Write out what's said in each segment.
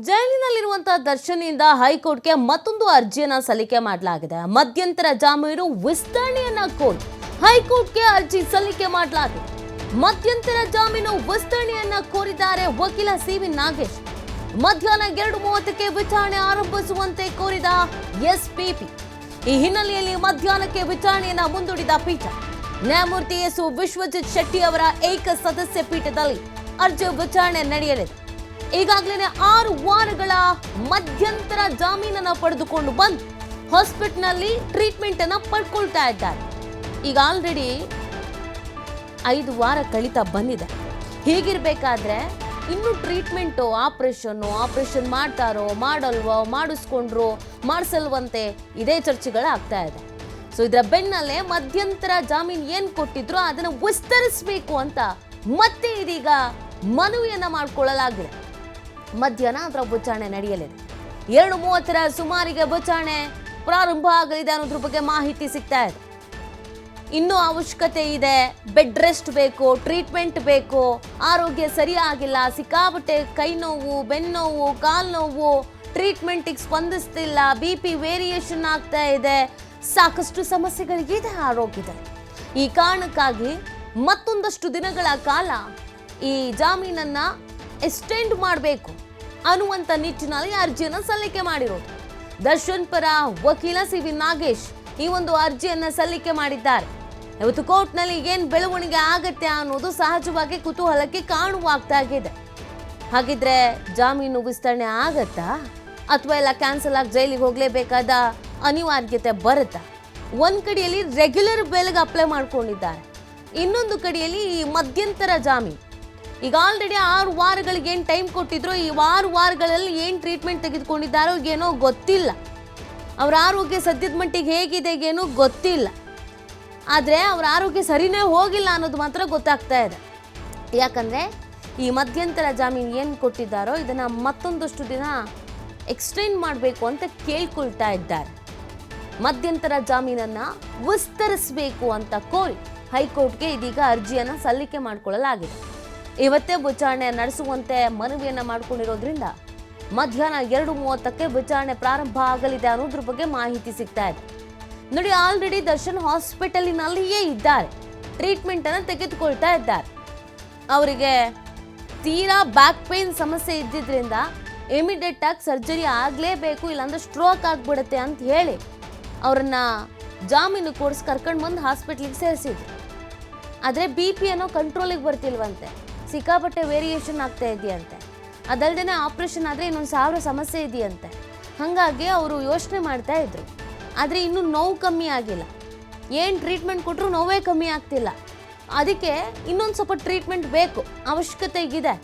ಜೈಲಿನಲ್ಲಿರುವಂತಹ ದರ್ಶನ್ನಿಂದ ಹೈಕೋರ್ಟ್ಗೆ ಮತ್ತೊಂದು ಅರ್ಜಿಯನ್ನ ಸಲ್ಲಿಕೆ ಮಾಡಲಾಗಿದೆ. ಮಧ್ಯಂತರ ಜಾಮೀನು ವಿಸ್ತರಣೆಯನ್ನ ಕೋರಿ ಹೈಕೋರ್ಟ್ಗೆ ಅರ್ಜಿ ಸಲ್ಲಿಕೆ ಮಾಡಲಾಗಿದೆ. ಮಧ್ಯಂತರ ಜಾಮೀನು ವಿಸ್ತರಣೆಯನ್ನ ಕೋರಿದ್ದಾರೆ ವಕೀಲ ಸಿ.ವಿ. ನಾಗೇಶ್. ಮಧ್ಯಾಹ್ನ 2:30ಕ್ಕೆ ವಿಚಾರಣೆ ಆರಂಭಿಸುವಂತೆ ಕೋರಿದ ಎಸ್ಪಿಪಿ. ಈ ಹಿನ್ನೆಲೆಯಲ್ಲಿ ಮಧ್ಯಾಹ್ನಕ್ಕೆ ವಿಚಾರಣೆಯನ್ನ ಮುಂದೂಡಿದ ಪೀಠ ನ್ಯಾಯಮೂರ್ತಿ ಎಸ್ ವಿಶ್ವಜಿತ್ ಶೆಟ್ಟಿ ಅವರ ಏಕ ಸದಸ್ಯ ಪೀಠದಲ್ಲಿ ಅರ್ಜಿ ವಿಚಾರಣೆ ನಡೆಯಲಿದೆ. ಈಗಾಗಲೇ 6 ವಾರಗಳ ಮಧ್ಯಂತರ ಜಾಮೀನನ್ನ ಪಡೆದುಕೊಂಡು ಬಂದು ಹಾಸ್ಪಿಟಲ್ನಲ್ಲಿ ಟ್ರೀಟ್ಮೆಂಟ್ ಅನ್ನ ಪಡ್ಕೊಳ್ತಾ ಇದ್ದಾರೆ. ಈಗ ಆಲ್ರೆಡಿ 5 ವಾರ ಕಳೀತಾ ಬಂದಿದೆ. ಹೀಗಿರ್ಬೇಕಾದ್ರೆ ಇನ್ನು ಟ್ರೀಟ್ಮೆಂಟು ಆಪರೇಷನ್ ಮಾಡ್ತಾರೋ ಮಾಡಲ್ವೋ, ಮಾಡಿಸ್ಕೊಂಡ್ರು ಮಾಡಿಸಲ್ವಂತೆ, ಇದೇ ಚರ್ಚೆಗಳಾಗ್ತಾ ಇದೆ. ಸೊ ಇದರ ಬೆನ್ನಲ್ಲೇ ಮಧ್ಯಂತರ ಜಾಮೀನು ಏನ್ ಕೊಟ್ಟಿದ್ರು ಅದನ್ನು ವಿಸ್ತರಿಸಬೇಕು ಅಂತ ಮತ್ತೆ ಇದೀಗ ಮನವಿಯನ್ನ ಮಾಡಿಕೊಳ್ಳಲಾಗಿದೆ. ಮಧ್ಯಾಹ್ನ ಅದರ ವಿಚಾರಣೆ ನಡೆಯಲಿದೆ. 2:30ರ ಸುಮಾರಿಗೆ ವಿಚಾರಣೆ ಪ್ರಾರಂಭ ಆಗಲಿದೆ ಅನ್ನೋದ್ರ ಬಗ್ಗೆ ಮಾಹಿತಿ ಸಿಗ್ತಾ ಇದೆ. ಇನ್ನೂ ಅವಶ್ಯಕತೆ ಇದೆ, ಬೆಡ್ ರೆಸ್ಟ್ ಬೇಕು, ಟ್ರೀಟ್ಮೆಂಟ್ ಬೇಕು, ಆರೋಗ್ಯ ಸರಿಯಾಗಿಲ್ಲ, ಸಿಕ್ಕಾಪಟ್ಟೆ ಕೈ ನೋವು, ಬೆನ್ನೋವು, ಕಾಲು ನೋವು, ಟ್ರೀಟ್ಮೆಂಟಿಗೆ ಸ್ಪಂದಿಸ್ತಿಲ್ಲ, BP ವೇರಿಯೇಷನ್ ಆಗ್ತಾ ಇದೆ, ಸಾಕಷ್ಟು ಸಮಸ್ಯೆಗಳಿಗಿದೆ ಆರೋಗ್ಯದಲ್ಲಿ. ಈ ಕಾರಣಕ್ಕಾಗಿ ಮತ್ತೊಂದಷ್ಟು ದಿನಗಳ ಕಾಲ ಈ ಜಾಮೀನನ್ನ ಎಕ್ಸ್ಟೆಂಡ್ ಮಾಡಬೇಕು ಅನ್ನುವಂಥ ನಿಟ್ಟಿನಲ್ಲಿ ಅರ್ಜಿಯನ್ನು ಸಲ್ಲಿಕೆ ಮಾಡಿರೋದು. ದರ್ಶನ್ ಪರ ವಕೀಲ ಸಿ.ವಿ. ನಾಗೇಶ್ ಈ ಒಂದು ಅರ್ಜಿಯನ್ನ ಸಲ್ಲಿಕೆ ಮಾಡಿದ್ದಾರೆ. ಇವತ್ತು ಕೋರ್ಟ್ನಲ್ಲಿ ಏನ್ ಬೆಳವಣಿಗೆ ಆಗತ್ತೆ ಅನ್ನೋದು ಸಹಜವಾಗಿ ಕುತೂಹಲಕ್ಕೆ ಕಾರಣವಾಗ್ತಾಗಿದೆ. ಹಾಗಿದ್ರೆ ಜಾಮೀನು ವಿಸ್ತರಣೆ ಆಗತ್ತಾ ಅಥವಾ ಎಲ್ಲ ಕ್ಯಾನ್ಸಲ್ ಆಗಿ ಜೈಲಿಗೆ ಹೋಗ್ಲೇಬೇಕಾದ ಅನಿವಾರ್ಯತೆ ಬರುತ್ತಾ? ಒಂದ್ ಕಡೆಯಲ್ಲಿ ರೆಗ್ಯುಲರ್ ಬೇಲ್ಗೆ ಅಪ್ಲೈ ಮಾಡ್ಕೊಂಡಿದ್ದಾರೆ, ಇನ್ನೊಂದು ಕಡೆಯಲ್ಲಿ ಈ ಮಧ್ಯಂತರ ಜಾಮೀನು. ಈಗ ಆಲ್ರೆಡಿ 6 ವಾರಗಳಿಗೆ ಏನು ಟೈಮ್ ಕೊಟ್ಟಿದ್ರು, ಈ 6 ವಾರಗಳಲ್ಲಿ ಏನು ಟ್ರೀಟ್ಮೆಂಟ್ ತೆಗೆದುಕೊಂಡಿದ್ದಾರೋ ಏನೋ ಗೊತ್ತಿಲ್ಲ. ಅವ್ರ ಆರೋಗ್ಯ ಸದ್ಯದ ಮಟ್ಟಿಗೆ ಹೇಗಿದೆ ಏನೋ ಗೊತ್ತಿಲ್ಲ. ಆದರೆ ಅವ್ರ ಆರೋಗ್ಯ ಸರಿನೇ ಹೋಗಿಲ್ಲ ಅನ್ನೋದು ಮಾತ್ರ ಗೊತ್ತಾಗ್ತಾ ಇದೆ. ಯಾಕಂದರೆ ಈ ಮಧ್ಯಂತರ ಜಾಮೀನು ಏನು ಕೊಟ್ಟಿದ್ದಾರೋ ಇದನ್ನು ಮತ್ತೊಂದಷ್ಟು ದಿನ ಎಕ್ಸ್ಟೆಂಡ್ ಮಾಡಬೇಕು ಅಂತ ಕೇಳ್ಕೊಳ್ತಾ ಇದ್ದಾರೆ. ಮಧ್ಯಂತರ ಜಾಮೀನನ್ನು ವಿಸ್ತರಿಸಬೇಕು ಅಂತ ಕೋರಿ ಹೈಕೋರ್ಟ್ಗೆ ಇದೀಗ ಅರ್ಜಿಯನ್ನು ಸಲ್ಲಿಕೆ ಮಾಡಿಕೊಳ್ಳಲಾಗಿದೆ. ಇವತ್ತೇ ವಿಚಾರಣೆ ನಡೆಸುವಂತೆ ಮನವಿಯನ್ನ ಮಾಡಿಕೊಂಡಿರೋದ್ರಿಂದ ಮಧ್ಯಾಹ್ನ 2:30ಕ್ಕೆ ವಿಚಾರಣೆ ಪ್ರಾರಂಭ ಆಗಲಿದೆ ಅನ್ನೋದ್ರ ಬಗ್ಗೆ ಮಾಹಿತಿ ಸಿಗ್ತಾ ಇದೆ. ನೋಡಿ, ಆಲ್ರೆಡಿ ದರ್ಶನ್ ಹಾಸ್ಪಿಟಲಿನಲ್ಲಿಯೇ ಇದ್ದಾರೆ, ಟ್ರೀಟ್ಮೆಂಟ್ ಅನ್ನು ತೆಗೆದುಕೊಳ್ತಾ ಇದ್ದಾರೆ. ಅವರಿಗೆ ತೀರಾ ಬ್ಯಾಕ್ ಪೇನ್ ಸಮಸ್ಯೆ ಇದ್ದಿದ್ರಿಂದ ಇಮಿಡಿಯೇಟ್ ಆಗಿ ಸರ್ಜರಿ ಆಗಲೇಬೇಕು, ಇಲ್ಲಾಂದ್ರೆ ಸ್ಟ್ರೋಕ್ ಆಗ್ಬಿಡುತ್ತೆ ಅಂತ ಹೇಳಿ ಅವರನ್ನ ಜಾಮೀನು ಕೊಡಿಸಿ ಕರ್ಕೊಂಡು ಬಂದು ಹಾಸ್ಪಿಟ್ಲಿಗೆ ಸೇರಿಸಿದ್ರು. ಆದರೆ BP ಅನ್ನೋ ಕಂಟ್ರೋಲಿಗೆ ಬರ್ತಿಲ್ವಂತೆ, ಸಿಕ್ಕಾಪಟ್ಟೆ ವೇರಿಯೇಷನ್ ಆಗ್ತಾ ಇದೆಯಂತೆ. ಅದಲ್ಲದೆ ಆಪ್ರೇಷನ್ ಆದರೆ ಇನ್ನೊಂದು 1000 ಸಮಸ್ಯೆ ಇದೆಯಂತೆ. ಹಾಗಾಗಿ ಅವರು ಯೋಚನೆ ಮಾಡ್ತಾ ಇದ್ರು. ಆದರೆ ಇನ್ನೂ ನೋವು ಕಮ್ಮಿ ಆಗಿಲ್ಲ, ಏನು ಟ್ರೀಟ್ಮೆಂಟ್ ಕೊಟ್ಟರು ನೋವೇ ಕಮ್ಮಿ ಆಗ್ತಿಲ್ಲ. ಅದಕ್ಕೆ ಇನ್ನೊಂದು ಸ್ವಲ್ಪ ಟ್ರೀಟ್ಮೆಂಟ್ ಬೇಕು, ಅವಶ್ಯಕತೆ ಇದೆ.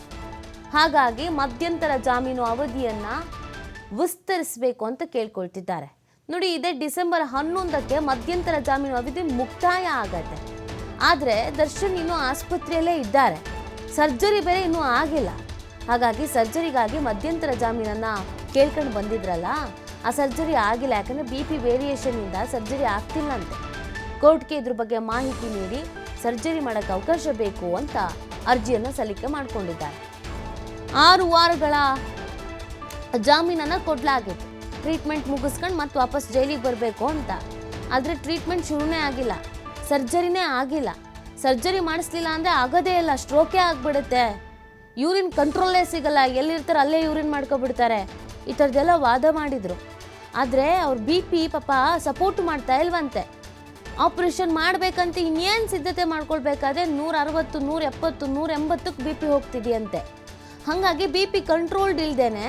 ಹಾಗಾಗಿ ಮಧ್ಯಂತರ ಜಾಮೀನು ಅವಧಿಯನ್ನು ವಿಸ್ತರಿಸಬೇಕು ಅಂತ ಕೇಳ್ಕೊಳ್ತಿದ್ದಾರೆ. ನೋಡಿ, ಇದೇ ಡಿಸೆಂಬರ್ 11ಕ್ಕೆ ಮಧ್ಯಂತರ ಜಾಮೀನು ಅವಧಿ ಮುಕ್ತಾಯ ಆಗತ್ತೆ. ಆದರೆ ದರ್ಶನ್ ಇನ್ನೂ ಆಸ್ಪತ್ರೆಯಲ್ಲೇ ಇದ್ದಾರೆ, ಸರ್ಜರಿ ಬೇರೆ ಇನ್ನೂ ಆಗಿಲ್ಲ. ಹಾಗಾಗಿ ಸರ್ಜರಿಗಾಗಿ ಮಧ್ಯಂತರ ಜಾಮೀನನ್ನು ಕೇಳ್ಕೊಂಡು ಬಂದಿದ್ರಲ್ಲ, ಆ ಸರ್ಜರಿ ಆಗಿಲ್ಲ. ಯಾಕಂದರೆ BP ವೇರಿಯೇಷನ್ನಿಂದ ಸರ್ಜರಿ ಆಗ್ತಿಲ್ಲ ಅಂತೆ. ಕೋರ್ಟ್ಗೆ ಇದ್ರ ಬಗ್ಗೆ ಮಾಹಿತಿ ನೀಡಿ ಸರ್ಜರಿ ಮಾಡೋಕ್ಕೆ ಅವಕಾಶ ಬೇಕು ಅಂತ ಅರ್ಜಿಯನ್ನು ಸಲ್ಲಿಕೆ ಮಾಡಿಕೊಂಡಿದ್ದಾರೆ. 6 ವಾರಗಳ ಜಾಮೀನನ್ನು ಕೊಡಲಾಗಿತ್ತು, ಟ್ರೀಟ್ಮೆಂಟ್ ಮುಗಿಸ್ಕೊಂಡು ಮತ್ತೆ ವಾಪಸ್ ಜೈಲಿಗೆ ಬರಬೇಕು ಅಂತ. ಆದರೆ ಟ್ರೀಟ್ಮೆಂಟ್ ಶುರುನೇ ಆಗಿಲ್ಲ, ಸರ್ಜರಿನೇ ಆಗಿಲ್ಲ. ಸರ್ಜರಿ ಮಾಡಿಸ್ಲಿಲ್ಲ ಅಂದರೆ ಆಗೋದೇ ಇಲ್ಲ, ಸ್ಟ್ರೋಕೇ ಆಗಿಬಿಡುತ್ತೆ, ಯೂರಿನ್ ಕಂಟ್ರೋಲೇ ಸಿಗಲ್ಲ, ಎಲ್ಲಿರ್ತಾರೆ ಅಲ್ಲೇ ಯೂರಿನ್ ಮಾಡ್ಕೊಬಿಡ್ತಾರೆ, ಈ ಥರದ್ದೆಲ್ಲ ವಾದ ಮಾಡಿದರು. ಆದರೆ ಅವ್ರ BP ಪಾಪ ಸಪೋರ್ಟ್ ಮಾಡ್ತಾ ಇಲ್ವಂತೆ. ಆಪ್ರೇಷನ್ ಮಾಡಬೇಕಂತ ಇನ್ನೇನು ಸಿದ್ಧತೆ ಮಾಡ್ಕೊಳ್ಬೇಕಾದ್ರೆ 160, 170, 180ಕ್ಕೆ BP ಹೋಗ್ತಿದೆಯಂತೆ. ಹಾಗಾಗಿ BP ಕಂಟ್ರೋಲ್ಡ್ ಇಲ್ದೇನೆ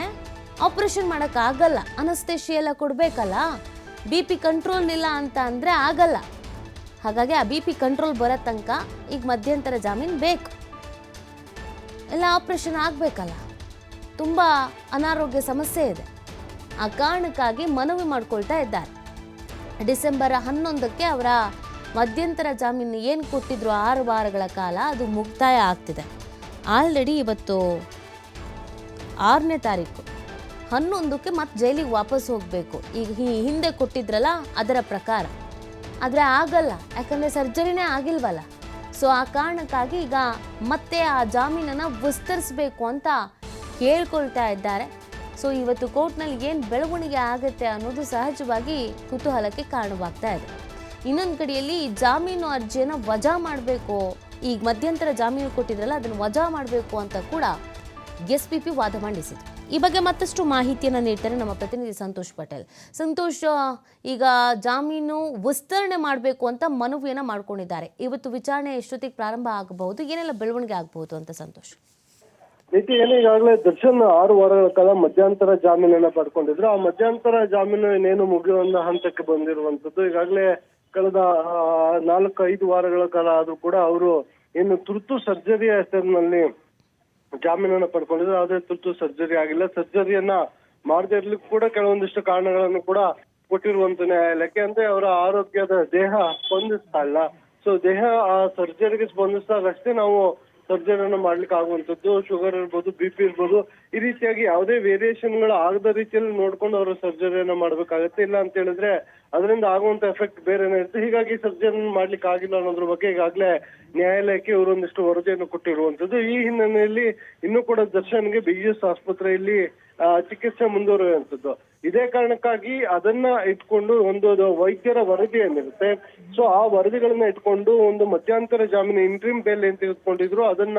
ಆಪ್ರೇಷನ್ ಮಾಡೋಕ್ಕಾಗಲ್ಲ, ಅನಸ್ತೇಶಿಯಾ ಎಲ್ಲ ಕೊಡಬೇಕಲ್ಲ. BP ಕಂಟ್ರೋಲ್ ಇಲ್ಲ ಅಂತ ಅಂದರೆ ಆಗಲ್ಲ. ಹಾಗಾಗಿ ಆ BP ಕಂಟ್ರೋಲ್ ಬರೋ ತನಕ ಈಗ ಮಧ್ಯಂತರ ಜಾಮೀನು ಬೇಕು, ಎಲ್ಲ ಆಪ್ರೇಷನ್ ಆಗಬೇಕಲ್ಲ, ತುಂಬ ಅನಾರೋಗ್ಯ ಸಮಸ್ಯೆ ಇದೆ. ಆ ಕಾರಣಕ್ಕಾಗಿ ಮನವಿ ಮಾಡ್ಕೊಳ್ತಾ ಇದ್ದಾರೆ. ಡಿಸೆಂಬರ್ 11ಕ್ಕೆ ಅವರ ಮಧ್ಯಂತರ ಜಾಮೀನು ಏನು ಕೊಟ್ಟಿದ್ರು 6 ವಾರಗಳ ಕಾಲ, ಅದು ಮುಕ್ತಾಯ ಆಗ್ತಿದೆ. ಆಲ್ರೆಡಿ ಇವತ್ತು 6ನೇ ತಾರೀಕು, 11ಕ್ಕೆ ಮತ್ತೆ ಜೈಲಿಗೆ ವಾಪಸ್ ಹೋಗಬೇಕು. ಈಗ ಹಿಂದೆ ಕೊಟ್ಟಿದ್ರಲ್ಲ ಅದರ ಪ್ರಕಾರ. ಆದರೆ ಆಗಲ್ಲ, ಯಾಕಂದರೆ ಸರ್ಜರಿನೇ ಆಗಿಲ್ವಲ್ಲ. ಸೊ ಆ ಕಾರಣಕ್ಕಾಗಿ ಈಗ ಮತ್ತೆ ಆ ಜಾಮೀನನ್ನು ವಿಸ್ತರಿಸಬೇಕು ಅಂತ ಕೇಳ್ಕೊಳ್ತಾ ಇದ್ದಾರೆ. ಸೊ ಇವತ್ತು ಕೋರ್ಟ್ನಲ್ಲಿ ಏನು ಬೆಳವಣಿಗೆ ಆಗುತ್ತೆ ಅನ್ನೋದು ಸಹಜವಾಗಿ ಕುತೂಹಲಕ್ಕೆ ಕಾರಣವಾಗ್ತಾ ಇದೆ. ಇನ್ನೊಂದು ಕಡೆಯಲ್ಲಿ ಜಾಮೀನು ಅರ್ಜಿಯನ್ನು ವಜಾ ಮಾಡಬೇಕು, ಈಗ ಮಧ್ಯಂತರ ಜಾಮೀನು ಕೊಟ್ಟಿದ್ರಲ್ಲ ಅದನ್ನು ವಜಾ ಮಾಡಬೇಕು ಅಂತ ಕೂಡ SPP ವಾದ ಮಂಡಿಸಿದ್ರು. ಈ ಬಗ್ಗೆ ಮತ್ತಷ್ಟು ಮಾಹಿತಿಯನ್ನು ನೀಡ್ತಾರೆ ನಮ್ಮ ಪ್ರತಿನಿಧಿ ಸಂತೋಷ್ ಪಟೇಲ್. ಸಂತೋಷ್, ಈಗ ಜಾಮೀನು ವಿಸ್ತರಣೆ ಮಾಡಬೇಕು ಅಂತ ಮನವಿಯನ್ನು ಮಾಡ್ಕೊಂಡಿದ್ದಾರೆ. ಇವತ್ತು ವಿಚಾರಣೆ ಎಷ್ಟೊತ್ತಿಗೆ ಪ್ರಾರಂಭ ಆಗಬಹುದು, ಏನೆಲ್ಲ ಬೆಳವಣಿಗೆ ಆಗಬಹುದು ಅಂತ ಸಂತೋಷ್? ಈಗಾಗಲೇ ದರ್ಶನ್ 6 ವಾರಗಳ ಕಾಲ ಮಧ್ಯಂತರ ಜಾಮೀನನ್ನ ಪಡ್ಕೊಂಡಿದ್ರು. ಆ ಮಧ್ಯಂತರ ಜಾಮೀನು ಇನ್ನೇನು ಮುಗಿಯುವ ಹಂತಕ್ಕೆ ಬಂದಿರುವಂತದ್ದು. ಈಗಾಗಲೇ ಕಳೆದ 4-5 ವಾರಗಳ ಕಾಲ ಆದ್ರೂ ಕೂಡ ಅವರು ಏನು ತುರ್ತು ಸರ್ಜರಿಯ ಹೆಸರಿನಲ್ಲಿ ಜಾಮೀನನ್ನ ಪಡ್ಕೊಂಡಿದ್ರು. ಆದ್ರೆ ತುರ್ತು ಸರ್ಜರಿ ಆಗಿಲ್ಲ. ಸರ್ಜರಿಯನ್ನ ಮಾಡದೇ ಇರ್ಲಿಕ್ಕೂ ಕೂಡ ಕೆಲವೊಂದಿಷ್ಟು ಕಾರಣಗಳನ್ನು ಕೂಡ ಕೊಟ್ಟಿರುವಂತ ನ್ಯಾಯಾಲಯಕ್ಕೆ. ಅಂದ್ರೆ ಅವರ ಆರೋಗ್ಯದ ದೇಹ ಸ್ಪಂದಿಸ್ತಾ ಇಲ್ಲ. ಸೊ ದೇಹ ಆ ಸರ್ಜರಿಗೆ ಸ್ಪಂದಿಸಿದಾಗ ಅಷ್ಟೇ ನಾವು ಸರ್ಜರಿಯನ್ನ ಮಾಡ್ಲಿಕ್ಕೆ ಆಗುವಂತದ್ದು. ಶುಗರ್ ಇರ್ಬೋದು, BP ಇರ್ಬೋದು, ಈ ರೀತಿಯಾಗಿ ಯಾವುದೇ ವೇರಿಯೇಷನ್ಗಳು ಆಗದ ರೀತಿಯಲ್ಲಿ ನೋಡ್ಕೊಂಡು ಅವರು ಸರ್ಜರಿಯನ್ನ ಮಾಡ್ಬೇಕಾಗತ್ತೆ. ಇಲ್ಲ ಅಂತ ಹೇಳಿದ್ರೆ ಅದರಿಂದ ಆಗುವಂತ ಎಫೆಕ್ಟ್ ಬೇರೆನೇ ಇರುತ್ತೆ. ಹೀಗಾಗಿ ಸರ್ಜರಿ ಮಾಡ್ಲಿಕ್ಕೆ ಆಗಿಲ್ಲ ಅನ್ನೋದ್ರ ಬಗ್ಗೆ ಈಗಾಗಲೇ ನ್ಯಾಯಾಲಯಕ್ಕೆ ಇವರೊಂದಿಷ್ಟು ವರದಿಯನ್ನು ಕೊಟ್ಟಿರುವಂತದ್ದು. ಈ ಹಿನ್ನೆಲೆಯಲ್ಲಿ ಇನ್ನೂ ಕೂಡ ದರ್ಶನ್ಗೆ BGS ಆಸ್ಪತ್ರೆಯಲ್ಲಿ ಚಿಕಿತ್ಸೆ ಮುಂದುವರಿಯುವಂತದ್ದು. ಇದೇ ಕಾರಣಕ್ಕಾಗಿ ಅದನ್ನ ಇಟ್ಕೊಂಡು ಒಂದು ವೈದ್ಯರ ವರದಿ ಏನಿರುತ್ತೆ, ಸೊ ಆ ವರದಿಗಳನ್ನ ಇಟ್ಕೊಂಡು ಒಂದು ಮಧ್ಯಂತರ ಜಾಮೀನು ಇಂಟ್ರಿಮ್ ಬೇಲ್ ಏನ್ ತೆಗೆದುಕೊಂಡಿದ್ರು ಅದನ್ನ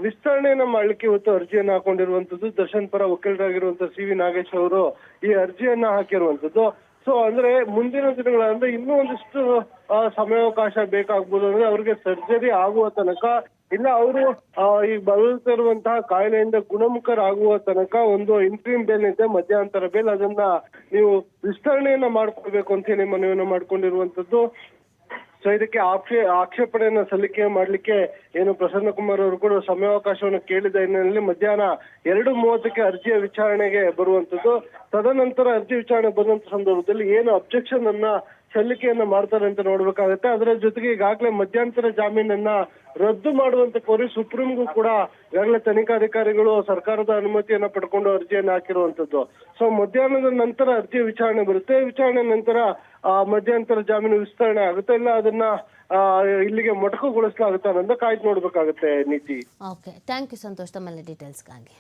ವಿಸ್ತರಣೆಯನ್ನ ಮಾಡ್ಲಿಕ್ಕೆ ಇವತ್ತು ಅರ್ಜಿಯನ್ನ ಹಾಕೊಂಡಿರುವಂತದ್ದು. ದರ್ಶನ್ ಪರ ವಕೀಲರಾಗಿರುವಂತ CV ನಾಗೇಶ್ ಅವರು ಈ ಅರ್ಜಿಯನ್ನ ಹಾಕಿರುವಂತದ್ದು. ಸೊ ಅಂದ್ರೆ ಮುಂದಿನ ದಿನಗಳಂದ್ರೆ ಇನ್ನೂ ಒಂದಿಷ್ಟು ಸಮಯಾವಕಾಶ ಬೇಕಾಗ್ಬೋದು. ಅಂದ್ರೆ ಅವ್ರಿಗೆ ಸರ್ಜರಿ ಆಗುವ ತನಕ, ಇಲ್ಲ ಅವರು ಈ ಬಳಲುತ್ತಿರುವಂತಹ ಕಾಯಿಲೆಯಿಂದ ಗುಣಮುಖರಾಗುವ ತನಕ ಒಂದು ಇಂಟ್ರೀಮ್ ಬೇಲ್ ಇದೆ, ಮಧ್ಯಂತರ ಬೇಲ್, ಅದನ್ನ ನೀವು ವಿಸ್ತರಣೆಯನ್ನ ಮಾಡ್ಕೊಳ್ಬೇಕು ಅಂತ ಹೇಳಿ ಮನವಿಯನ್ನ ಮಾಡ್ಕೊಂಡಿರುವಂತದ್ದು. ಸೊ ಇದಕ್ಕೆ ಆಕ್ಷೇಪಣೆಯನ್ನ ಸಲ್ಲಿಕೆ ಮಾಡ್ಲಿಕ್ಕೆ ಏನು ಪ್ರಸನ್ನ ಕುಮಾರ್ ಅವರು ಕೂಡ ಸಮಯಾವಕಾಶವನ್ನು ಕೇಳಿದ ಹಿನ್ನೆಲೆಯಲ್ಲಿ ಮಧ್ಯಾಹ್ನ 2:30ಕ್ಕೆ ಅರ್ಜಿಯ ವಿಚಾರಣೆಗೆ ಬರುವಂತದ್ದು. ತದನಂತರ ಅರ್ಜಿ ವಿಚಾರಣೆ ಬರುವಂತ ಸಂದರ್ಭದಲ್ಲಿ ಏನು ಅಬ್ಜೆಕ್ಷನ್ ಅನ್ನ ಸಲ್ಲಿಕೆಯನ್ನ ಮಾಡ್ತಾರೆ ಅಂತ ನೋಡ್ಬೇಕಾಗುತ್ತೆ. ಅದರ ಜೊತೆಗೆ ಈಗಾಗಲೇ ಮಧ್ಯಂತರ ಜಾಮೀನನ್ನ ರದ್ದು ಮಾಡುವಂತ ಕೋರಿ ಸುಪ್ರೀಂಗೂ ಕೂಡ ಈಗಾಗಲೇ ತನಿಖಾಧಿಕಾರಿಗಳು ಸರ್ಕಾರದ ಅನುಮತಿಯನ್ನ ಪಡ್ಕೊಂಡು ಅರ್ಜಿಯನ್ನ ಹಾಕಿರುವಂತದ್ದು. ಸೊ ಮಧ್ಯಾಹ್ನದ ನಂತರ ಅರ್ಜಿ ವಿಚಾರಣೆ ಬರುತ್ತೆ. ವಿಚಾರಣೆ ನಂತರ ಮಧ್ಯಂತರ ಜಾಮೀನು ವಿಸ್ತರಣೆ ಆಗುತ್ತೆ, ಇಲ್ಲ ಅದನ್ನ ಇಲ್ಲಿಗೆ ಮೊಟಕುಗೊಳಿಸಲಾಗುತ್ತೆ ಅನ್ನೋದನ್ನ ಕಾಯ್ದು ನೋಡ್ಬೇಕಾಗುತ್ತೆ. ನೀತಿ. ಓಕೆ, ಥ್ಯಾಂಕ್ ಯು ಸಂತೋಷ್ ತಮ್ಮೆಲ್ಲ ಡೀಟೇಲ್ಸ್ಗಾಗಿ.